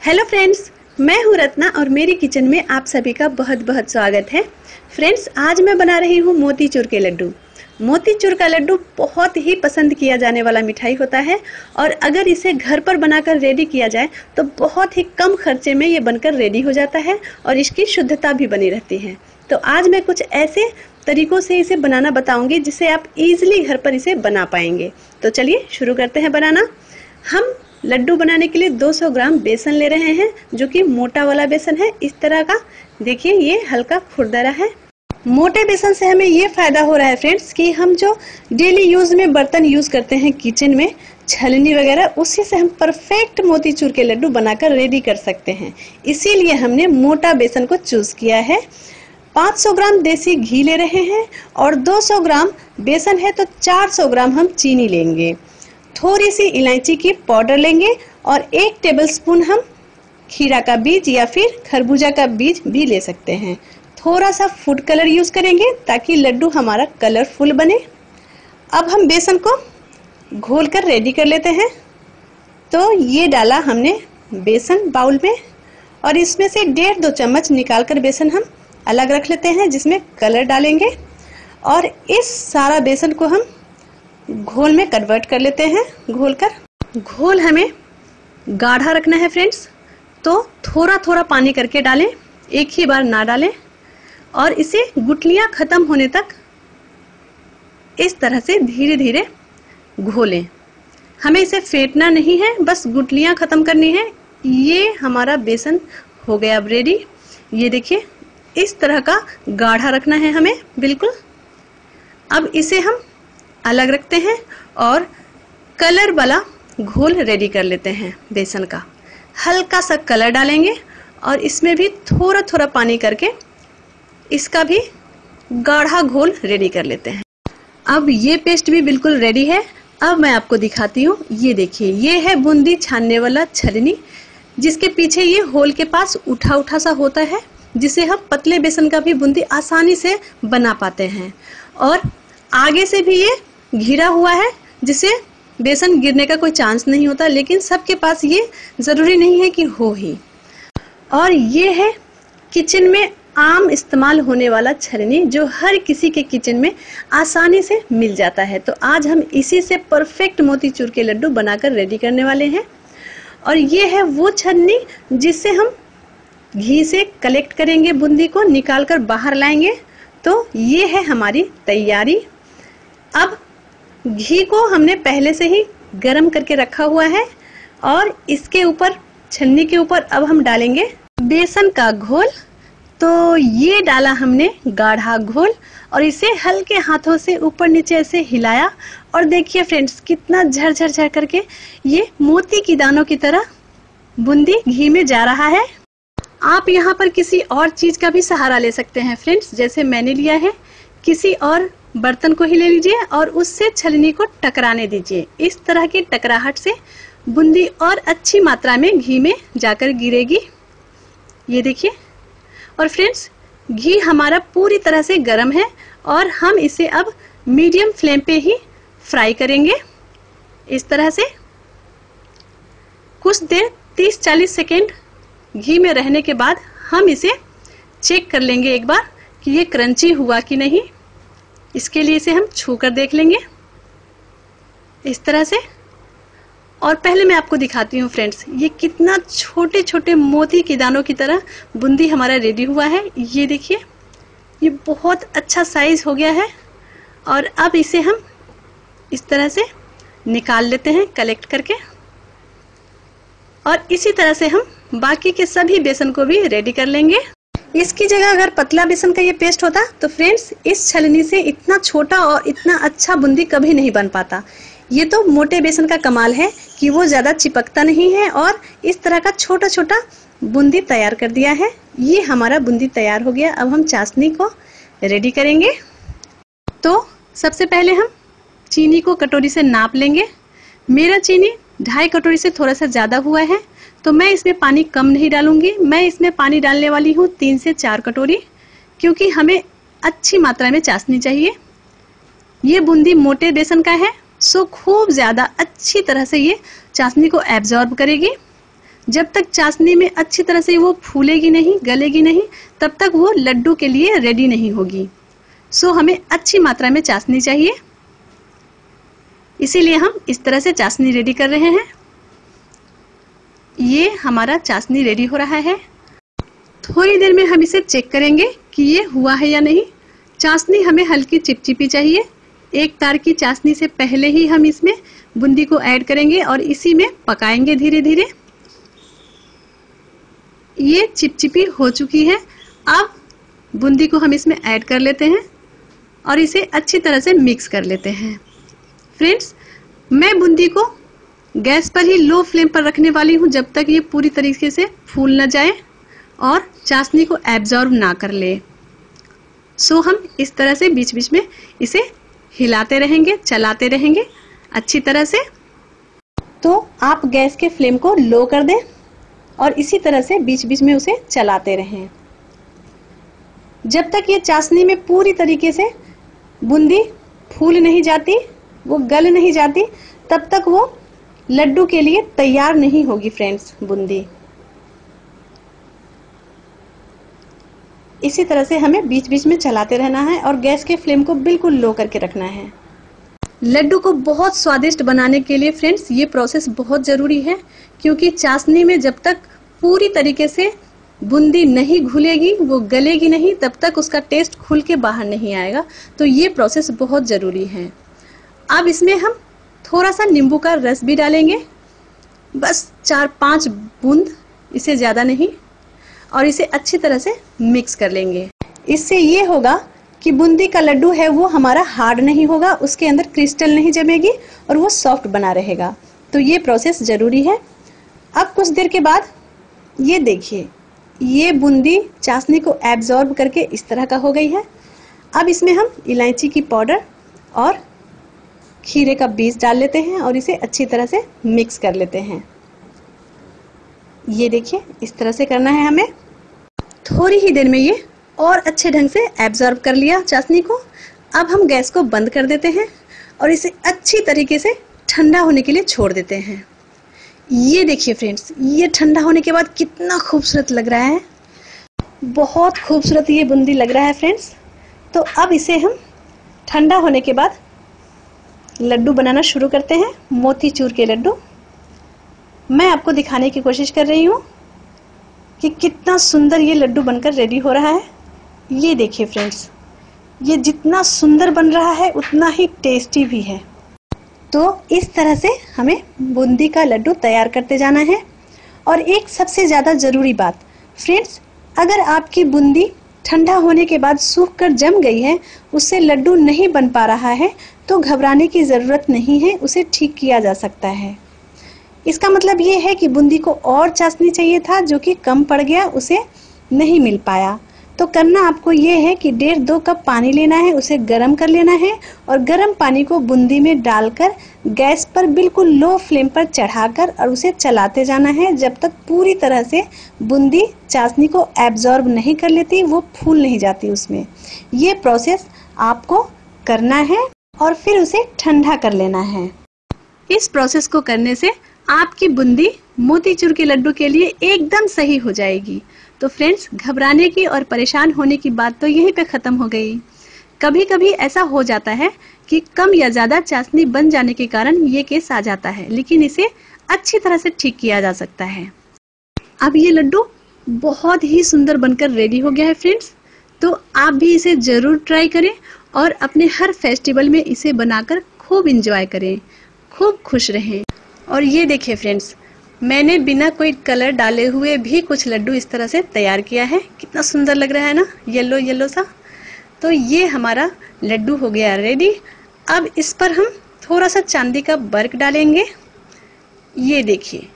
Hello friends, मैं हूँ रत्ना और मेरी किचन में आप सभी का बहुत बहुत स्वागत है। फ्रेंड्स, आज मैं बना रही हूँ मोतीचूर के लड्डू। मोतीचूर का लड्डू बहुत ही पसंद किया जाने वाला मिठाई होता है और अगर इसे घर पर बनाकर रेडी किया जाए तो बहुत ही कम खर्चे में ये बनकर रेडी हो जाता है और इसकी शुद्धता भी बनी रहती है। तो आज मैं कुछ ऐसे तरीकों से इसे बनाना बताऊंगी जिससे आप इजीली घर पर इसे बना पाएंगे। तो चलिए शुरू करते हैं बनाना। हम लड्डू बनाने के लिए 200 ग्राम बेसन ले रहे हैं, जो कि मोटा वाला बेसन है। इस तरह का देखिए, ये हल्का खुरदरा है। मोटे बेसन से हमें ये फायदा हो रहा है फ्रेंड्स कि हम जो डेली यूज में बर्तन यूज करते हैं किचन में, छलनी वगैरह, उसी से हम परफेक्ट मोतीचूर के लड्डू बनाकर रेडी कर सकते हैं। इसीलिए हमने मोटा बेसन को चूज किया है। 500 ग्राम देसी घी ले रहे हैं और 200 ग्राम बेसन है तो 400 ग्राम हम चीनी लेंगे। थोड़ी सी इलायची की पाउडर लेंगे और 1 टेबलस्पून हम खीरा का बीज या फिर खरबूजा का बीज भी ले सकते हैं। थोड़ा सा फूड कलर यूज करेंगे ताकि लड्डू हमारा कलरफुल बने। अब हम बेसन को घोल कर रेडी कर लेते हैं। तो ये डाला हमने बेसन बाउल में और इसमें से 1.5-2 चम्मच निकालकर बेसन हम अलग रख लेते हैं, जिसमें कलर डालेंगे और इस सारा बेसन को हम घोल में कन्वर्ट कर लेते हैं। घोल हमें गाढ़ा रखना है फ्रेंड्स, तो थोड़ा थोड़ा पानी करके डालें, एक ही बार ना डालें और इसे गुठलियां खत्म होने तक इस तरह से धीरे धीरे घोलें। हमें इसे फेंटना नहीं है, बस गुठलियां खत्म करनी है। ये हमारा बेसन हो गया अब रेडी। ये देखिए, इस तरह का गाढ़ा रखना है हमें बिल्कुल। अब इसे हम अलग रखते हैं और कलर वाला घोल रेडी कर लेते हैं बेसन का। हल्का सा कलर डालेंगे और इसमें भी थोड़ा थोड़ा पानी करके इसका भी गाढ़ा घोल रेडी कर लेते हैं। अब ये पेस्ट भी बिल्कुल रेडी है। अब मैं आपको दिखाती हूँ। ये देखिए, ये है बूंदी छानने वाला छलनी, जिसके पीछे ये होल के पास उठा उठा सा होता है, जिसे हम पतले बेसन का भी बूंदी आसानी से बना पाते हैं। और आगे से भी ये घिरा हुआ है, जिससे बेसन गिरने का कोई चांस नहीं होता, लेकिन सबके पास ये जरूरी नहीं है कि हो ही। और ये है किचन में आम इस्तेमाल होने वाला छलनी, जो हर किसी के किचन में आसानी से मिल जाता है। तो आज हम इसी से परफेक्ट मोतीचूर के लड्डू बनाकर रेडी करने वाले हैं। और ये है वो छलनी जिससे हम घी से कलेक्ट करेंगे, बूंदी को निकाल कर बाहर लाएंगे। तो ये है हमारी तैयारी। अब घी को हमने पहले से ही गरम करके रखा हुआ है और इसके ऊपर, छन्नी के ऊपर अब हम डालेंगे बेसन का घोल। तो ये डाला हमने गाढ़ा घोल और इसे हल्के हाथों से ऊपर नीचे ऐसे हिलाया और देखिए फ्रेंड्स, कितना झरझर झर करके ये मोती की दानों की तरह बूंदी घी में जा रहा है। आप यहाँ पर किसी और चीज का भी सहारा ले सकते हैं फ्रेंड्स, जैसे मैंने लिया है। किसी और बर्तन को ही ले लीजिए और उससे छलनी को टकराने दीजिए। इस तरह की टकराहट से बूंदी और अच्छी मात्रा में घी में जाकर गिरेगी। ये देखिए। और फ्रेंड्स, घी हमारा पूरी तरह से गर्म है और हम इसे अब मीडियम फ्लेम पे ही फ्राई करेंगे। इस तरह से कुछ देर 30-40 सेकेंड घी में रहने के बाद हम इसे चेक कर लेंगे एक बार कि ये क्रंची हुआ कि नहीं। इसके लिए इसे हम छू कर देख लेंगे इस तरह से। और पहले मैं आपको दिखाती हूँ फ्रेंड्स, ये कितना छोटे छोटे मोती के दानों की तरह बूंदी हमारा रेडी हुआ है। ये देखिए, ये बहुत अच्छा साइज हो गया है। और अब इसे हम इस तरह से निकाल लेते हैं कलेक्ट करके। और इसी तरह से हम बाकी के सभी बेसन को भी रेडी कर लेंगे। इसकी जगह अगर पतला बेसन का ये पेस्ट होता तो फ्रेंड्स, इस छलनी से इतना छोटा और इतना अच्छा बूंदी कभी नहीं बन पाता। ये तो मोटे बेसन का कमाल है कि वो ज्यादा चिपकता नहीं है और इस तरह का छोटा छोटा बूंदी तैयार कर दिया है। ये हमारा बूंदी तैयार हो गया। अब हम चाशनी को रेडी करेंगे। तो सबसे पहले हम चीनी को कटोरी से नाप लेंगे। मेरा चीनी 2.5 कटोरी से थोड़ा सा ज्यादा हुआ है, तो मैं इसमें पानी कम नहीं डालूंगी। मैं इसमें पानी डालने वाली हूँ 3 से 4 कटोरी, क्योंकि हमें अच्छी मात्रा में चाशनी चाहिए। ये बूंदी मोटे बेसन का है, सो खूब ज्यादा अच्छी तरह से ये चाशनी को एब्जॉर्ब करेगी। जब तक चाशनी में अच्छी तरह से वो फूलेगी नहीं, गलेगी नहीं, तब तक वो लड्डू के लिए रेडी नहीं होगी। सो हमें अच्छी मात्रा में चाशनी चाहिए, इसीलिए हम इस तरह से चाशनी रेडी कर रहे हैं। ये हमारा चाशनी रेडी हो रहा है। थोड़ी देर में हम इसे चेक करेंगे कि ये हुआ है या नहीं। चाशनी हमें हल्की चिपचिपी चाहिए। एक तार की चाशनी से पहले ही हम इसमें बूंदी को ऐड करेंगे और इसी में पकाएंगे धीरे धीरे। ये चिपचिपी हो चुकी है। अब बूंदी को हम इसमें ऐड कर लेते हैं और इसे अच्छी तरह से मिक्स कर लेते हैं। फ्रेंड्स, मैं बूंदी को गैस पर ही लो फ्लेम पर रखने वाली हूँ जब तक ये पूरी तरीके से फूल न जाए और चाशनी को एब्जॉर्ब ना कर ले। सो हम इस तरह से बीच बीच में इसे हिलाते रहेंगे, चलाते रहेंगे अच्छी तरह से। तो आप गैस के फ्लेम को लो कर दें और इसी तरह से बीच बीच में उसे चलाते रहें जब तक ये चाशनी में पूरी तरीके से बूंदी फूल नहीं जाती, वो गल नहीं जाती, तब तक वो लड्डू के लिए तैयार नहीं होगी। फ्रेंड्स, बूंदी इसी तरह से हमें बीच बीच में चलाते रहना है और गैस के फ्लेम को बिल्कुल लो करके रखना है। लड्डू को बहुत स्वादिष्ट बनाने के लिए फ्रेंड्स ये प्रोसेस बहुत ज़रूरी है, क्योंकि चाशनी में जब तक पूरी तरीके से बूंदी नहीं घुलेगी, वो गलेगी नहीं, तब तक उसका टेस्ट खुल के बाहर नहीं आएगा। तो ये प्रोसेस बहुत ज़रूरी है। अब इसमें हम थोड़ा सा नींबू का रस भी डालेंगे, बस 4-5 बूंद, इससे ज़्यादा नहीं, और इसे अच्छी तरह से मिक्स कर लेंगे। इससे ये होगा कि बूंदी का लड्डू है वो हमारा हार्ड नहीं होगा, उसके अंदर क्रिस्टल नहीं जमेगी और वो सॉफ्ट बना रहेगा। तो ये प्रोसेस ज़रूरी है। अब कुछ देर के बाद ये देखिए, ये बूंदी चाशनी को एब्जॉर्ब करके इस तरह का हो गई है। अब इसमें हम इलायची की पाउडर और खीरे का बीज डाल लेते हैं और इसे अच्छी तरह से मिक्स कर लेते हैं। ये देखिए, इस तरह से करना है हमें। थोड़ी ही देर में ये और अच्छे ढंग से एब्जॉर्ब कर लिया चाशनी को। अब हम गैस को बंद कर देते हैं और इसे अच्छी तरीके से ठंडा होने के लिए छोड़ देते हैं। ये देखिए फ्रेंड्स, ये ठंडा होने के बाद कितना खूबसूरत लग रहा है। बहुत खूबसूरत ये बूंदी लग रहा है फ्रेंड्स। तो अब इसे हम ठंडा होने के बाद लड्डू बनाना शुरू करते हैं, मोतीचूर के लड्डू। मैं आपको दिखाने की कोशिश कर रही हूँ कि कितना सुंदर ये लड्डू बनकर रेडी हो रहा है। ये देखिए फ्रेंड्स, ये जितना सुंदर बन रहा है उतना ही टेस्टी भी है। तो इस तरह से हमें बूंदी का लड्डू तैयार करते जाना है। और एक सबसे ज़्यादा ज़रूरी बात फ्रेंड्स, अगर आपकी बूंदी ठंडा होने के बाद सूख कर जम गई है, उससे लड्डू नहीं बन पा रहा है, तो घबराने की ज़रूरत नहीं है, उसे ठीक किया जा सकता है। इसका मतलब ये है कि बूंदी को और चाशनी चाहिए था जो कि कम पड़ गया, उसे नहीं मिल पाया। तो करना आपको ये है कि 1.5-2 कप पानी लेना है, उसे गर्म कर लेना है और गर्म पानी को बूंदी में डालकर गैस पर बिल्कुल लो फ्लेम पर चढ़ाकर और उसे चलाते जाना है जब तक पूरी तरह से बूंदी चाशनी को एब्जॉर्ब नहीं कर लेती, वो फूल नहीं जाती उसमें। ये प्रोसेस आपको करना है और फिर उसे ठंडा कर लेना है। इस प्रोसेस को करने से आपकी बूंदी मोतीचूर के लड्डू के लिए एकदम सही हो जाएगी। तो फ्रेंड्स, घबराने की और परेशान होने की बात तो यहीं पे ख़त्म हो गई। कभी कभी ऐसा हो जाता है कि कम या ज़्यादा चाशनी बन जाने के कारण ये केस आ जाता है, लेकिन इसे अच्छी तरह से ठीक किया जा सकता है। अब ये लड्डू बहुत ही सुंदर बनकर रेडी हो गया है फ्रेंड्स। तो आप भी इसे ज़रूर ट्राई करें और अपने हर फेस्टिवल में इसे बनाकर खूब इंजॉय करें, खूब खुश रहें। और ये देखिए फ्रेंड्स, मैंने बिना कोई कलर डाले हुए भी कुछ लड्डू इस तरह से तैयार किया है। कितना सुंदर लग रहा है ना, येलो येलो सा। तो ये हमारा लड्डू हो गया रेडी। अब इस पर हम थोड़ा सा चांदी का वर्क डालेंगे। ये देखिए,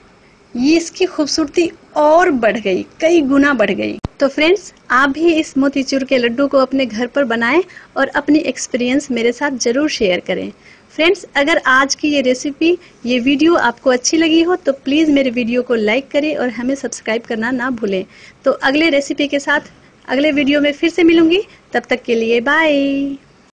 ये इसकी खूबसूरती और बढ़ गई, कई गुना बढ़ गई। तो फ्रेंड्स, आप भी इस मोतीचूर के लड्डू को अपने घर पर बनाएं और अपनी एक्सपीरियंस मेरे साथ ज़रूर शेयर करें। फ्रेंड्स, अगर आज की ये रेसिपी, ये वीडियो आपको अच्छी लगी हो तो प्लीज़ मेरे वीडियो को लाइक करें और हमें सब्सक्राइब करना ना भूलें। तो अगले रेसिपी के साथ अगले वीडियो में फिर से मिलूंगी, तब तक के लिए बाय।